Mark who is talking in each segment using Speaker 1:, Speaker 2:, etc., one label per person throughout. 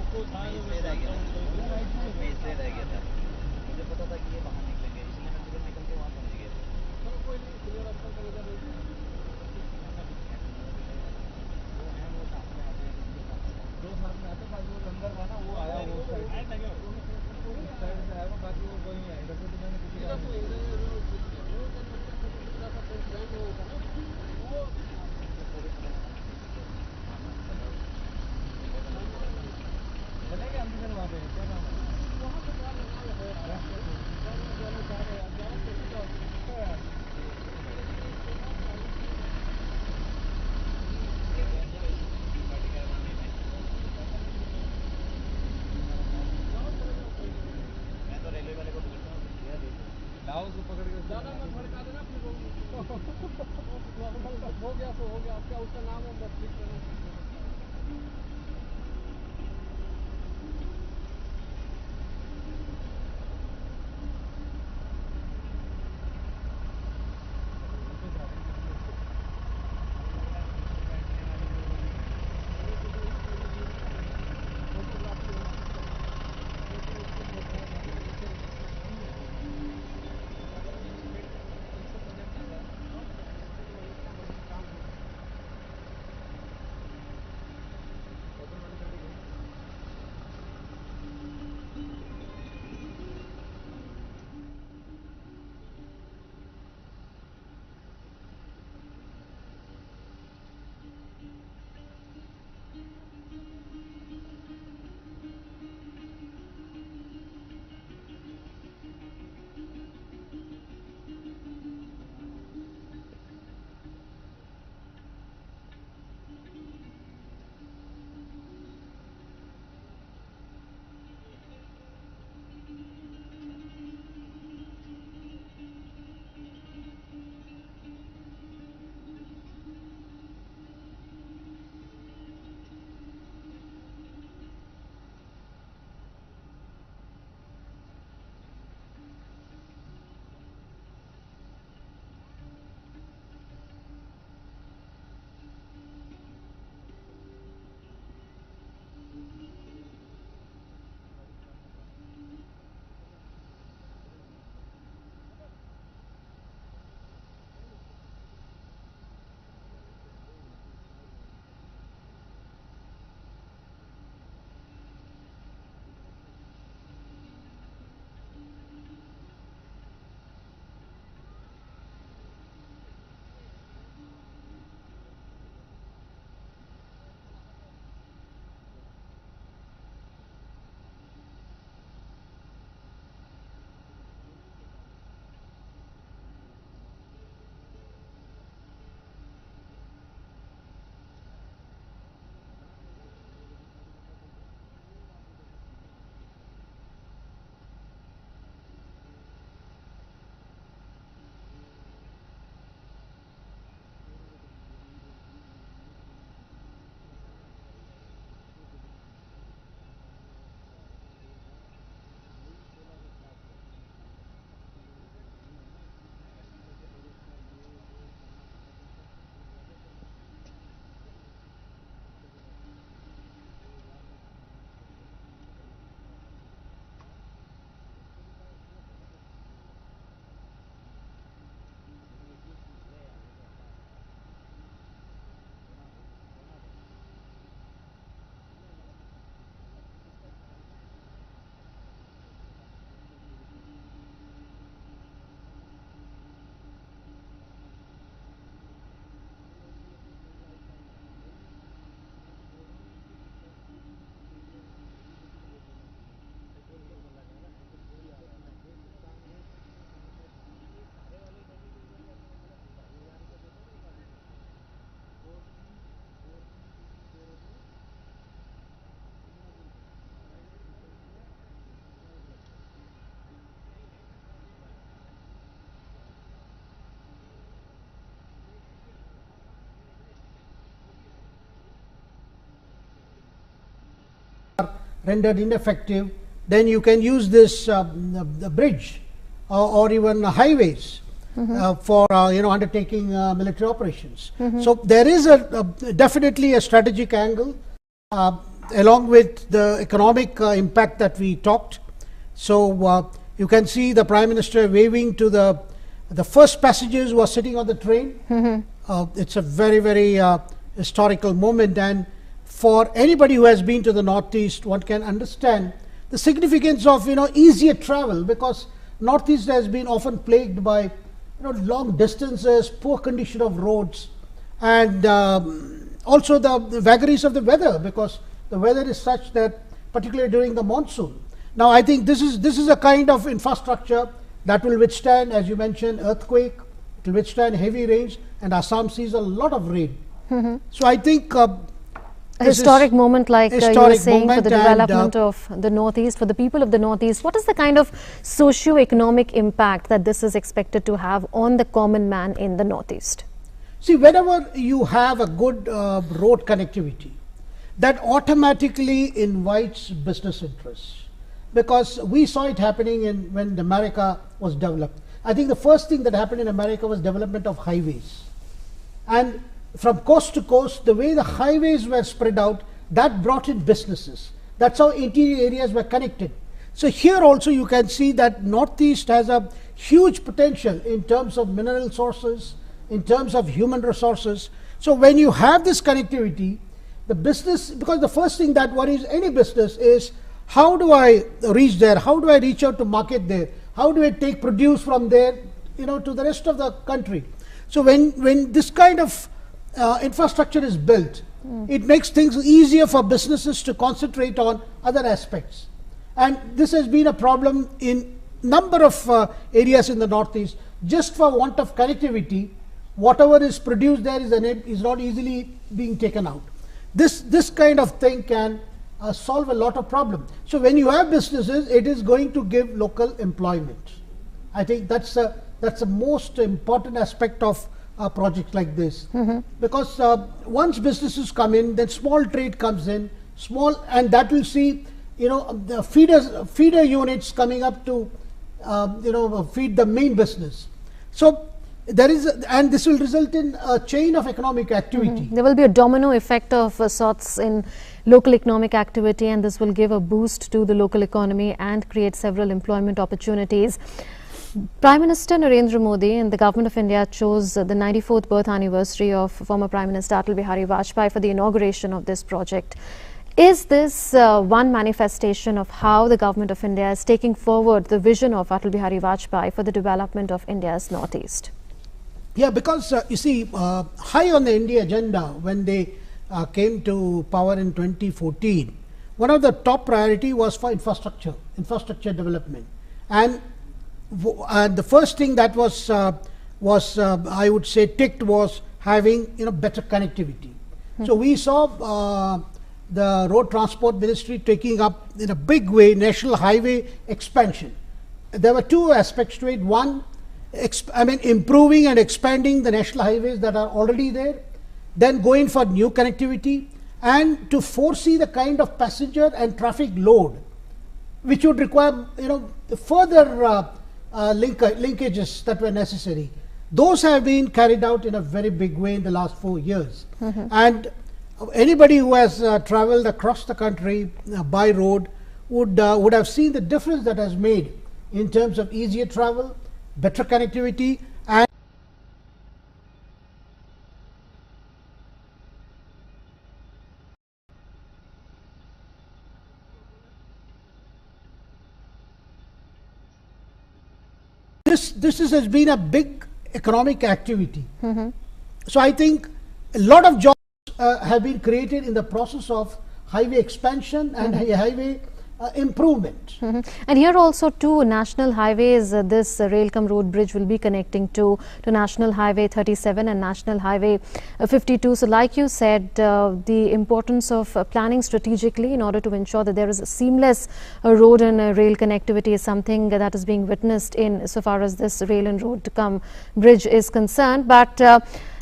Speaker 1: मुझे पता था कि ये बाहर निकलेंगे, इसलिए मैं तुरंत निकल के वहाँ पहुँच गया। दो साथ में आते, बाकी वो लंगर था ना, वो आया वो साइड से आया, बाकी वो कोई नहीं आया। इधर से तो मैंने किसी का चलेंगे हम फिर वहाँ पे, क्या नाम है? मैं तो रेलवे वाले को बोलता हूँ लाओ उसको पकड़ के ज़्यादा मत भड़का देना फिर हो गया तो हो गया। अब क्या उसका नाम हो बस ठीक है।
Speaker 2: rendered ineffective, then you can use this the bridge or even highways for undertaking military operations. So there is definitely a strategic angle. along with the economic impact that we talked. So you can see the Prime Minister waving to the first passengers who are sitting on the train. It's a very, very historical moment, and for anybody who has been to the Northeast, one can understand the significance of easier travel, because Northeast has been often plagued by long distances, poor condition of roads, and also the vagaries of the weather, because the weather is such that, particularly during the monsoon. Now, I think this is a kind of infrastructure that will withstand, as you mentioned, earthquake. It will withstand heavy rains, and Assam sees a lot of rain. So I think
Speaker 3: a historic moment, like you were saying, for the development of the Northeast, for the people of the Northeast. What is the kind of socio-economic impact that this is expected to have on the common man in the Northeast?
Speaker 2: See, whenever you have a good road connectivity, that automatically invites business interests, because we saw it happening when America was developed. I think the first thing that happened in America was development of highways, and from coast to coast, the way the highways were spread out, that brought in businesses. That's how interior areas were connected. So here also you can see that Northeast has a huge potential in terms of mineral sources, in terms of human resources. So when you have this connectivity, the business, because the first thing that worries any business is, how do I reach there? How do I reach out to market there? How do I take produce from there, to the rest of the country? So when this kind of infrastructure is built, it makes things easier for businesses to concentrate on other aspects. And this has been a problem in number of areas in the Northeast. Just for want of connectivity, whatever is produced there is not easily being taken out. This kind of thing can solve a lot of problems. So when you have businesses, it is going to give local employment. I think that's the most important aspect of projects like this, because once businesses come in, then small trade comes in, and that will see the feeder units coming up to feed the main business. So there is, and this will result in a chain of economic activity.
Speaker 3: There will be a domino effect of sorts in local economic activity, and this will give a boost to the local economy and create several employment opportunities. Prime Minister Narendra Modi and the Government of India chose the 94th birth anniversary of former Prime Minister Atal Bihari Vajpayee for the inauguration of this project. Is this one manifestation of how the Government of India is taking forward the vision of Atal Bihari Vajpayee for the development of India's Northeast?
Speaker 2: Yeah, because you see, high on the India agenda when they came to power in 2014, one of the top priority was for infrastructure development, and the first thing that was I would say ticked was having better connectivity. So we saw the Road Transport Ministry taking up in a big way national highway expansion. There were two aspects to it. One, improving and expanding the national highways that are already there, then going for new connectivity, and to foresee the kind of passenger and traffic load which would require further linkages that were necessary. Those have been carried out in a very big way in the last 4 years. And anybody who has traveled across the country by road would have seen the difference that has made in terms of easier travel, better connectivity, and this has been a big economic activity. So I think a lot of jobs have been created in the process of highway expansion and highway improvement.
Speaker 3: And here also two national highways, this Railcom Road Bridge will be connecting to National Highway 37 and National Highway 52. So like you said, the importance of planning strategically in order to ensure that there is a seamless road and rail connectivity is something that is being witnessed in so far as this rail and road bridge is concerned. But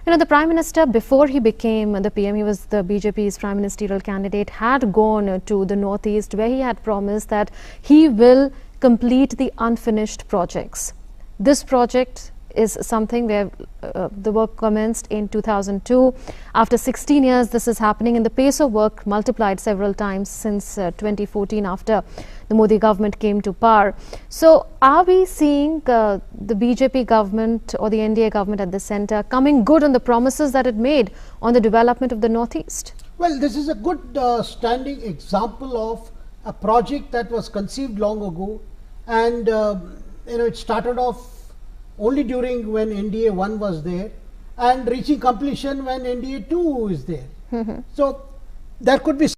Speaker 3: the Prime Minister, before he became the PM, he was the BJP's prime ministerial candidate, had gone to the Northeast where he had promised that he will complete the unfinished projects. This project is something where the work commenced in 2002. After 16 years, this is happening, and the pace of work multiplied several times since 2014 after the Modi government came to power. So are we seeing the BJP government or the NDA government at the centre coming good on the promises that it made on the development of the Northeast?
Speaker 2: Well, this is a good standing example of a project that was conceived long ago, and it started off only during when NDA 1 was there, and reaching completion when NDA 2 is there. So there could be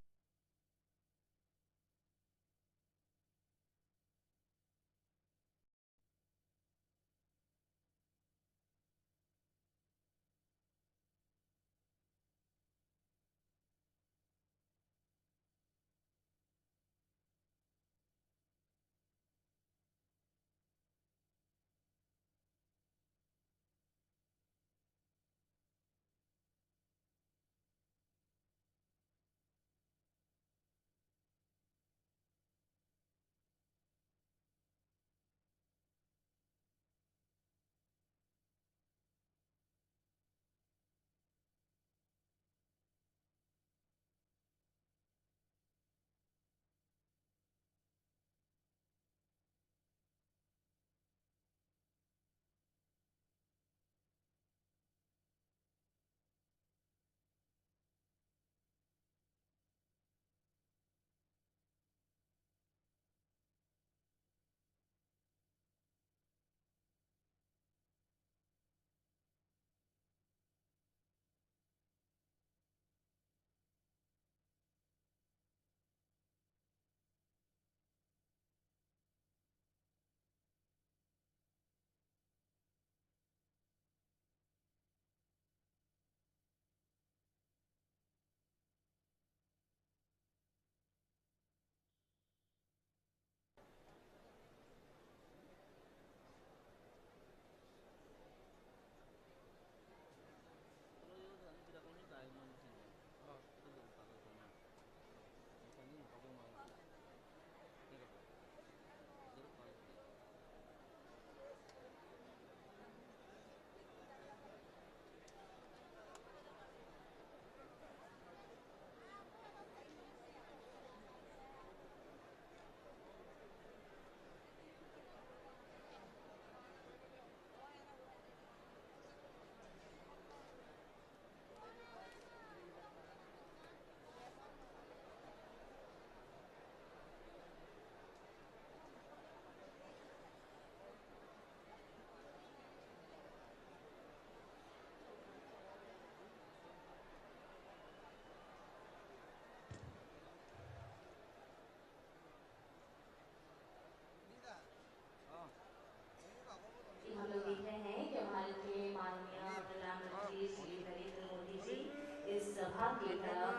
Speaker 4: कि हम लोग देख रहे हैं कि भारत के माननीय प्रधानमंत्री श्री नरेंद्र मोदी जी इस सभा की तरफ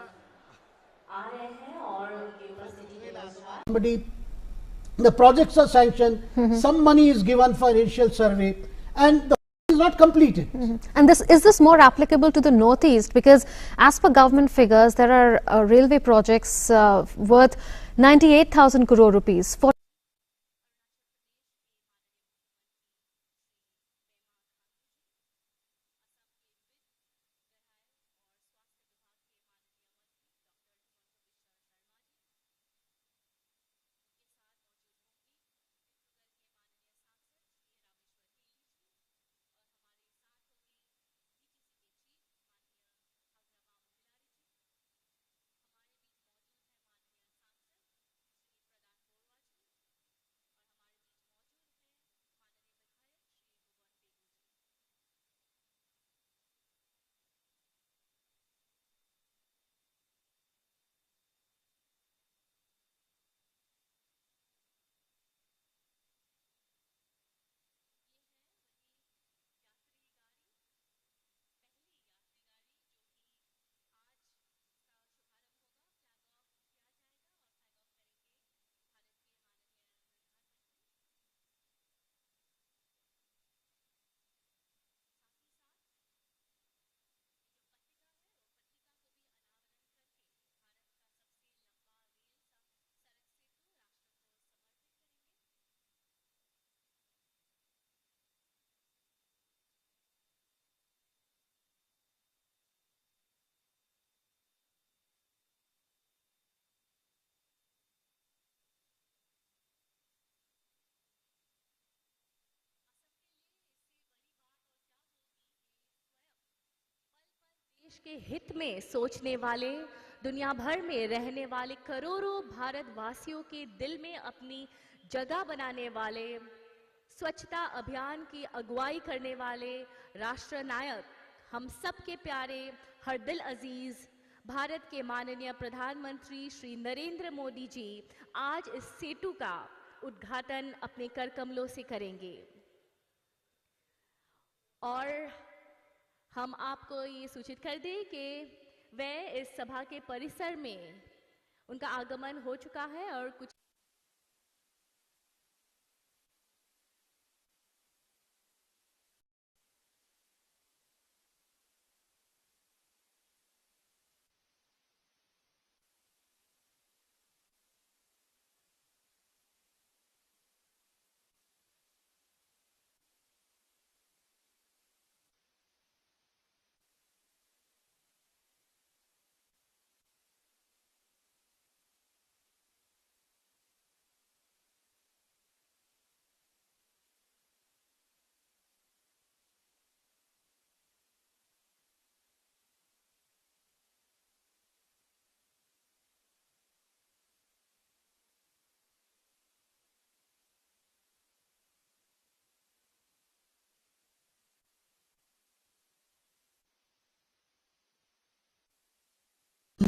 Speaker 4: आ रहे हैं और उनकी उपस्थिति के पश्चात
Speaker 2: somebody, the projects are sanctioned, some money is given for initial survey, and the is not completed.
Speaker 3: And is this more applicable to the Northeast? Because as per government figures, there are railway projects worth 98,000 crore rupees.
Speaker 5: देश के हित में सोचने वाले, दुनिया भर में रहने वाले करोड़ों भारतवासियों के दिल में अपनी जगह बनाने वाले, स्वच्छता अभियान की अगुवाई करने वाले राष्ट्र नायक, हम सब के प्यारे, हर दिल अजीज भारत के माननीय प्रधानमंत्री श्री नरेंद्र मोदी जी आज इस सेतु का उद्घाटन अपने कर कमलों से करेंगे। और हम आपको ये सूचित कर दें कि वह इस सभा के परिसर में उनका आगमन हो चुका है और कुछ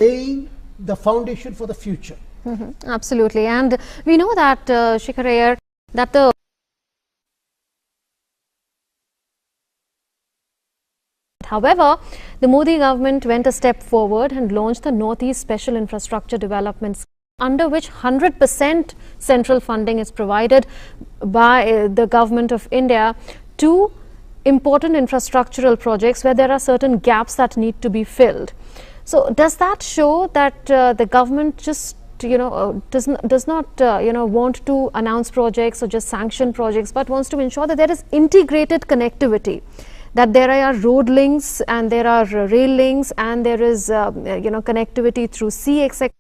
Speaker 2: laying the foundation for the future.
Speaker 3: Absolutely, and we know that Shikhar Ayer, that the however, the Modi government went a step forward and launched the Northeast Special Infrastructure Development Scheme, under which 100% central funding is provided by the government of India to important infrastructural projects where there are certain gaps that need to be filled. So does that show that the government just does not want to announce projects or just sanction projects, but wants to ensure that there is integrated connectivity, that there are road links and there are rail links and there is connectivity through sea, etc.